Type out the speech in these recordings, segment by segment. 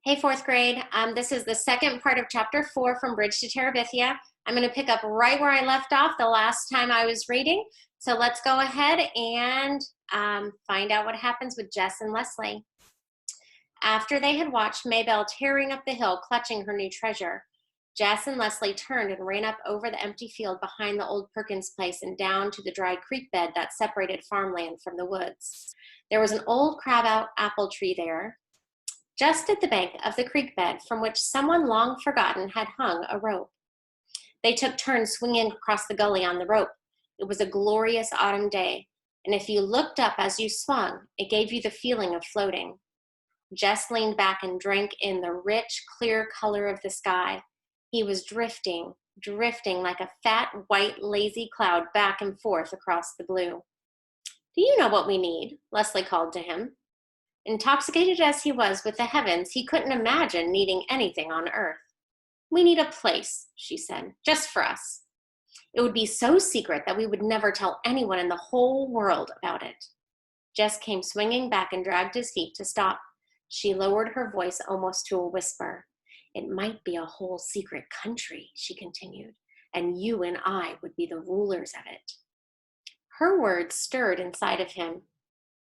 Hey, fourth grade. This is the second part of chapter 4 from Bridge to Terabithia. I'm going to pick up right where I left off the last time I was reading. So let's go ahead and find out what happens with Jess and Leslie. After they had watched Maybelle tearing up the hill, clutching her new treasure, Jess and Leslie turned and ran up over the empty field behind the old Perkins place and down to the dry creek bed that separated farmland from the woods. There was an old crab apple tree there, just at the bank of the creek bed from which someone long forgotten had hung a rope. They took turns swinging across the gully on the rope. It was a glorious autumn day, and if you looked up as you swung, it gave you the feeling of floating. Jess leaned back and drank in the rich, clear color of the sky. He was drifting like a fat, white, lazy cloud back and forth across the blue. "Do you know what we need?" Leslie called to him. Intoxicated as he was with the heavens, he couldn't imagine needing anything on earth. "We need a place," she said, "just for us. It would be so secret that we would never tell anyone in the whole world about it." Jess came swinging back and dragged his feet to stop. She lowered her voice almost to a whisper. "It might be a whole secret country," she continued, "and you and I would be the rulers of it." Her words stirred inside of him.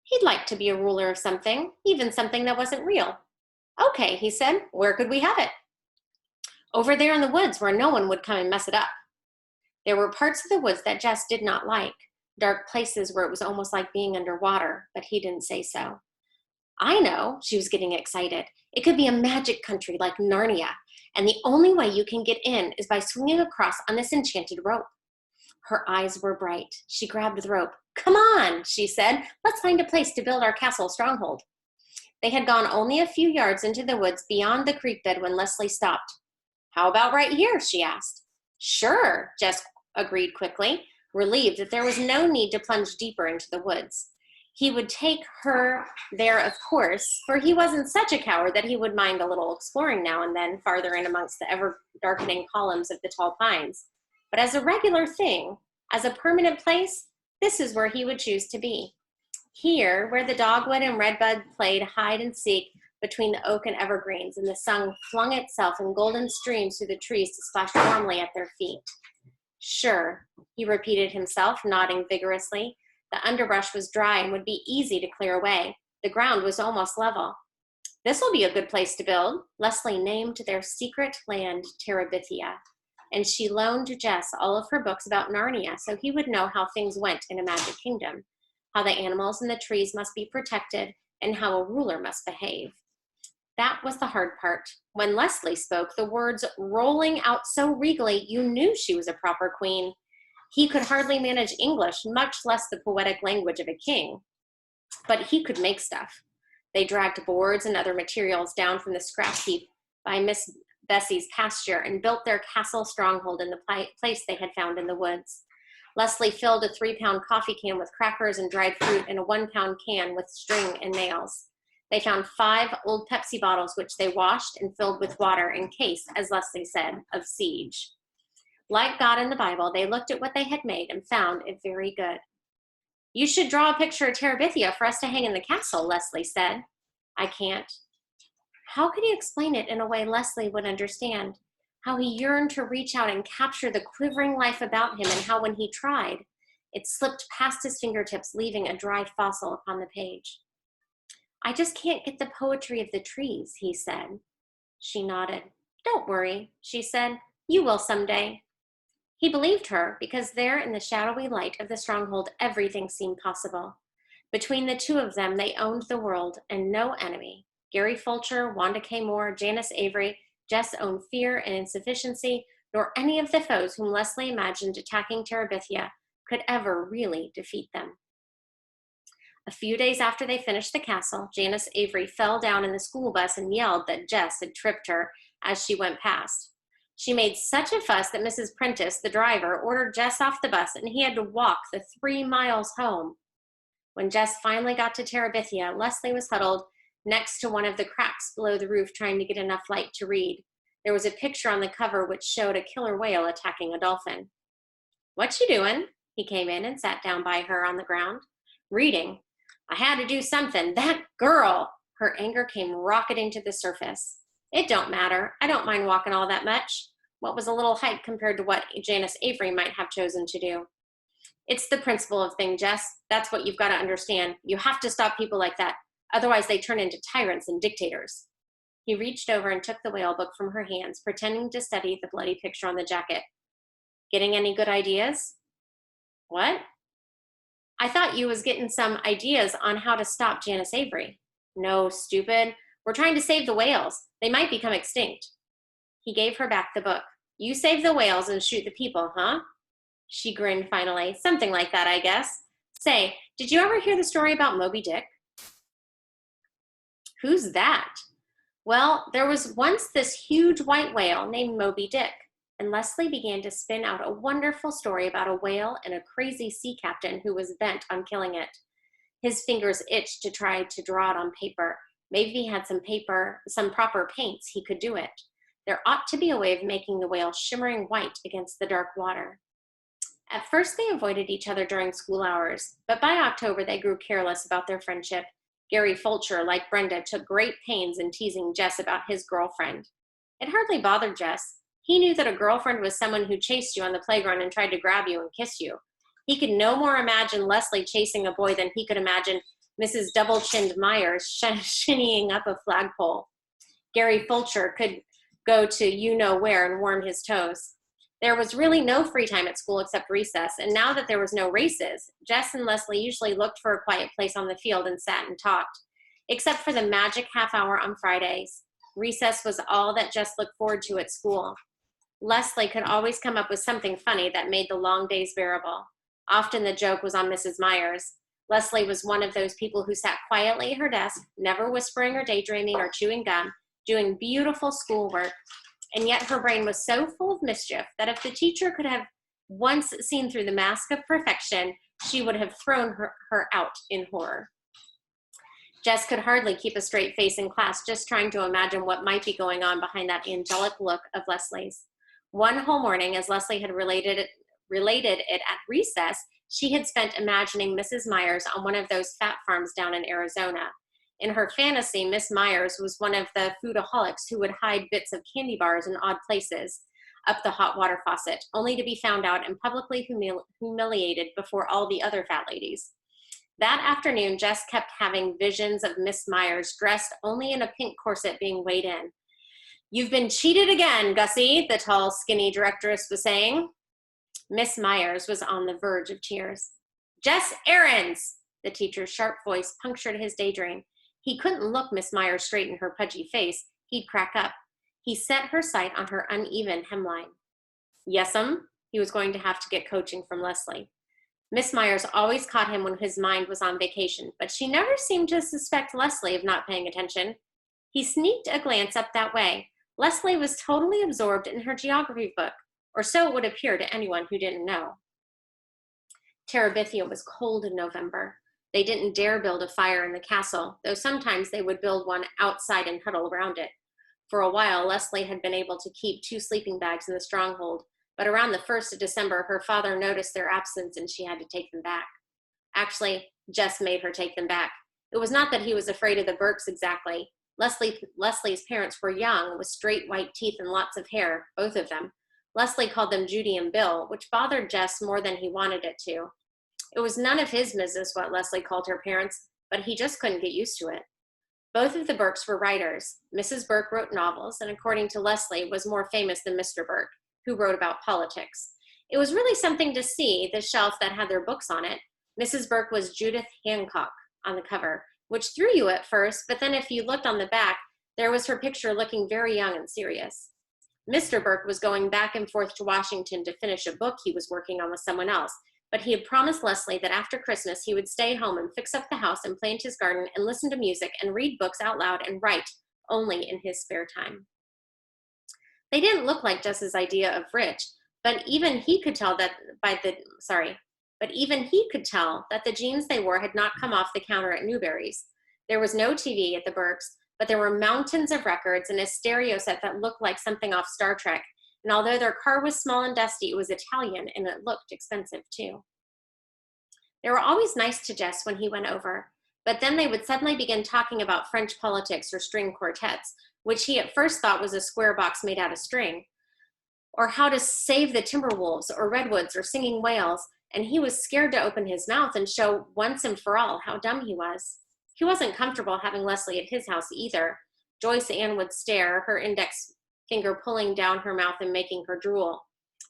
He'd like to be a ruler of something, even something that wasn't real. "Okay," he said. "Where could we have it?" "Over there in the woods where no one would come and mess it up." There were parts of the woods that Jess did not like, dark places where it was almost like being underwater, but he didn't say so. "I know," she was getting excited. "It could be a magic country like Narnia, and the only way you can get in is by swinging across on this enchanted rope." Her eyes were bright. She grabbed the rope. "Come on," she said. "Let's find a place to build our castle stronghold." They had gone only a few yards into the woods beyond the creek bed when Leslie stopped. "How about right here?" she asked. "Sure," Jess agreed quickly, relieved that there was no need to plunge deeper into the woods. He would take her there, of course, for he wasn't such a coward that he would mind a little exploring now and then farther in amongst the ever-darkening columns of the tall pines. But as a regular thing, as a permanent place, this is where he would choose to be. Here, where the dogwood and redbud played hide and seek between the oak and evergreens, and the sun flung itself in golden streams through the trees to splash warmly at their feet. "Sure," he repeated himself, nodding vigorously. The underbrush was dry and would be easy to clear away. The ground was almost level. "This'll be a good place to build." Leslie named their secret land Terabithia, and she loaned Jess all of her books about Narnia so he would know how things went in a magic kingdom, how the animals and the trees must be protected, and how a ruler must behave. That was the hard part. When Leslie spoke, the words rolling out so regally, you knew she was a proper queen. He could hardly manage English, much less the poetic language of a king. But he could make stuff. They dragged boards and other materials down from the scrap heap by Miss Bessie's pasture and built their castle stronghold in the place they had found in the woods. Leslie filled a 3-pound coffee can with crackers and dried fruit and a 1-pound can with string and nails. They found 5 old Pepsi bottles, which they washed and filled with water in case, as Leslie said, of siege. Like God in the Bible, they looked at what they had made and found it very good. "You should draw a picture of Terabithia for us to hang in the castle," Leslie said. "I can't." How could he explain it in a way Leslie would understand? How he yearned to reach out and capture the quivering life about him, and how when he tried, it slipped past his fingertips, leaving a dry fossil upon the page. "I just can't get the poetry of the trees," he said. She nodded. "Don't worry," she said. "You will someday." He believed her because there in the shadowy light of the stronghold, everything seemed possible. Between the two of them, they owned the world and no enemy. Gary Fulcher, Wanda K. Moore, Janice Avery, Jess owned fear and insufficiency, nor any of the foes whom Leslie imagined attacking Terabithia could ever really defeat them. A few days after they finished the castle, Janice Avery fell down in the school bus and yelled that Jess had tripped her as she went past. She made such a fuss that Mrs. Prentice, the driver, ordered Jess off the bus, and he had to walk the 3 miles home. When Jess finally got to Terabithia, Leslie was huddled next to one of the cracks below the roof, trying to get enough light to read. There was a picture on the cover which showed a killer whale attacking a dolphin. "What you doing?" He came in and sat down by her on the ground. "Reading." "I had to do something. That girl!" Her anger came rocketing to the surface. It don't matter. I don't mind walking all that much. What was a little hike compared to what Janice Avery might have chosen to do? It's the principle of thing, Jess. That's what you've got to understand. You have to stop people like that. Otherwise, they turn into tyrants and dictators. He reached over and took the whale book from her hands, pretending to study the bloody picture on the jacket. Getting any good ideas? What? I thought you was getting some ideas on how to stop Janice Avery. No, stupid. We're trying to save the whales. They might become extinct. He gave her back the book. You save the whales and shoot the people, huh? She grinned finally. Something like that, I guess. Say, did you ever hear the story about Moby Dick? Who's that? Well, there was once this huge white whale named Moby Dick, and Leslie began to spin out a wonderful story about a whale and a crazy sea captain who was bent on killing it. His fingers itched to try to draw it on paper. Maybe he had some proper paints, he could do it. There ought to be a way of making the whale shimmering white against the dark water. At first, they avoided each other during school hours, but by October, they grew careless about their friendship. Gary Fulcher, like Brenda, took great pains in teasing Jess about his girlfriend. It hardly bothered Jess. He knew that a girlfriend was someone who chased you on the playground and tried to grab you and kiss you. He could no more imagine Leslie chasing a boy than he could imagine Mrs. Double-Chinned Myers shinnying up a flagpole. Gary Fulcher could go to you-know-where and warm his toes. There was really no free time at school except recess, and now that there was no races, Jess and Leslie usually looked for a quiet place on the field and sat and talked. Except for the magic half hour on Fridays. Recess was all that Jess looked forward to at school. Leslie could always come up with something funny that made the long days bearable. Often the joke was on Mrs. Myers. Leslie was one of those people who sat quietly at her desk, never whispering or daydreaming or chewing gum, doing beautiful schoolwork. And yet her brain was so full of mischief that if the teacher could have once seen through the mask of perfection, she would have thrown her out in horror. Jess could hardly keep a straight face in class, just trying to imagine what might be going on behind that angelic look of Leslie's. One whole morning, as Leslie had related it at recess, she had spent imagining Mrs. Myers on one of those fat farms down in Arizona. In her fantasy, Miss Myers was one of the foodaholics who would hide bits of candy bars in odd places up the hot water faucet, only to be found out and publicly humiliated before all the other fat ladies. That afternoon, Jess kept having visions of Miss Myers dressed only in a pink corset being weighed in. "You've been cheated again, Gussie," the tall, skinny directress was saying. Miss Myers was on the verge of tears. "Jess Ahrens!" The teacher's sharp voice punctured his daydream. He couldn't look Miss Myers straight in her pudgy face. He'd crack up. He set her sight on her uneven hemline. "Yes'm," he was going to have to get coaching from Leslie. Miss Myers always caught him when his mind was on vacation, but she never seemed to suspect Leslie of not paying attention. He sneaked a glance up that way. Leslie was totally absorbed in her geography book, or so it would appear to anyone who didn't know. Terabithia was cold in November. They didn't dare build a fire in the castle, though sometimes they would build one outside and huddle around it. For a while, Leslie had been able to keep 2 sleeping bags in the stronghold, but around the 1st of December, her father noticed their absence and she had to take them back. Actually, Jess made her take them back. It was not that he was afraid of the Burkes exactly. Leslie's parents were young, with straight white teeth and lots of hair, both of them. Leslie called them Judy and Bill, which bothered Jess more than he wanted it to. It was none of his business what Leslie called her parents, but he just couldn't get used to it. Both of the Burkes were writers. Mrs. Burke wrote novels, and according to Leslie, was more famous than Mr. Burke, who wrote about politics. It was really something to see, the shelf that had their books on it. Mrs. Burke was Judith Hancock on the cover, which threw you at first, but then if you looked on the back, there was her picture looking very young and serious. Mr. Burke was going back and forth to Washington to finish a book he was working on with someone else, but he had promised Leslie that after Christmas he would stay home and fix up the house and plant his garden and listen to music and read books out loud and write only in his spare time. They didn't look like Jess's idea of rich, but even he could tell that the jeans they wore had not come off the counter at Newberry's. There was no TV at the Burkes, but there were mountains of records and a stereo set that looked like something off Star Trek. And although their car was small and dusty, it was Italian and it looked expensive too. They were always nice to Jess when he went over. But then they would suddenly begin talking about French politics or string quartets, which he at first thought was a square box made out of string, or how to save the timber wolves or redwoods or singing whales, and he was scared to open his mouth and show once and for all how dumb he was. He wasn't comfortable having Leslie at his house either. Joyce Ann would stare, her index finger pulling down her mouth and making her drool.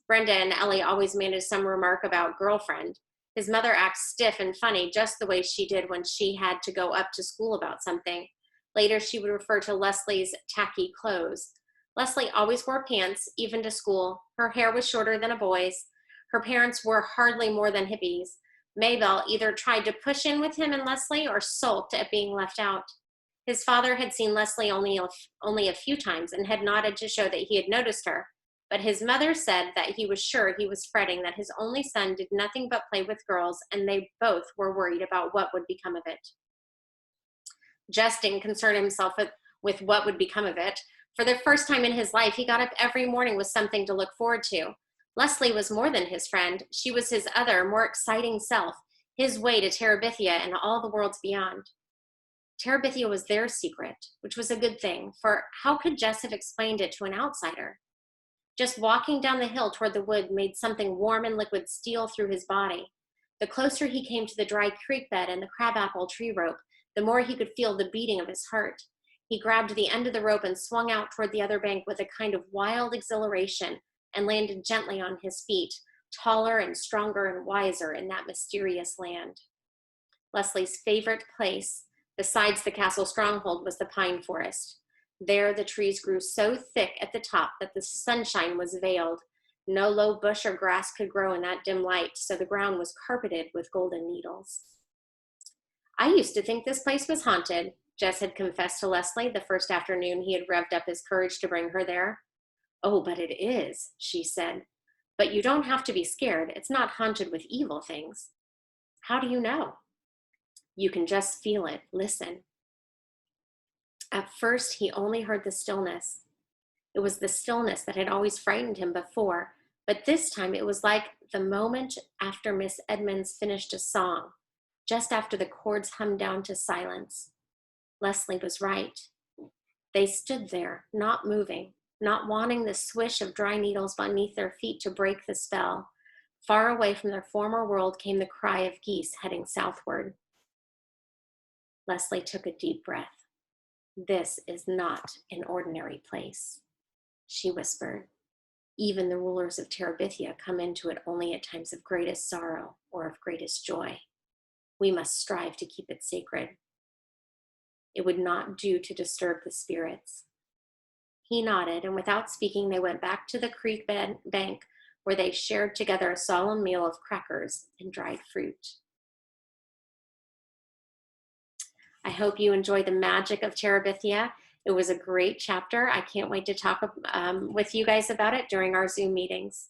Brenda and Ellie always managed some remark about girlfriend. His mother acts stiff and funny, just the way she did when she had to go up to school about something. Later, she would refer to Leslie's tacky clothes. Leslie always wore pants, even to school. Her hair was shorter than a boy's. Her parents were hardly more than hippies. Maybelle either tried to push in with him and Leslie or sulked at being left out. His father had seen Leslie only a few times and had nodded to show that he had noticed her. But his mother said that he was sure he was fretting that his only son did nothing but play with girls, and they both were worried about what would become of it. Jess didn't concern himself with what would become of it. For the first time in his life, he got up every morning with something to look forward to. Leslie was more than his friend. She was his other, more exciting self, his way to Terabithia and all the worlds beyond. Terabithia was their secret, which was a good thing, for how could Jess have explained it to an outsider? Just walking down the hill toward the wood made something warm and liquid steal through his body. The closer he came to the dry creek bed and the crabapple tree rope, the more he could feel the beating of his heart. He grabbed the end of the rope and swung out toward the other bank with a kind of wild exhilaration and landed gently on his feet, taller and stronger and wiser in that mysterious land. Leslie's favorite place, besides the castle stronghold, was the pine forest. There the trees grew so thick at the top that the sunshine was veiled. No low bush or grass could grow in that dim light, so the ground was carpeted with golden needles. I used to think this place was haunted, Jess had confessed to Leslie the first afternoon he had revved up his courage to bring her there. Oh, but it is, she said. But you don't have to be scared. It's not haunted with evil things. How do you know? You can just feel it. Listen. At first, he only heard the stillness. It was the stillness that had always frightened him before, but this time it was like the moment after Miss Edmonds finished a song, just after the chords hummed down to silence. Leslie was right. They stood there, not moving, not wanting the swish of dry needles beneath their feet to break the spell. Far away from their former world came the cry of geese heading southward. Leslie took a deep breath. This is not an ordinary place, she whispered. Even the rulers of Terabithia come into it only at times of greatest sorrow or of greatest joy. We must strive to keep it sacred. It would not do to disturb the spirits. He nodded, and without speaking, they went back to the creek bank where they shared together a solemn meal of crackers and dried fruit. I hope you enjoy the magic of Terabithia. It was a great chapter. I can't wait to talk with you guys about it during our Zoom meetings.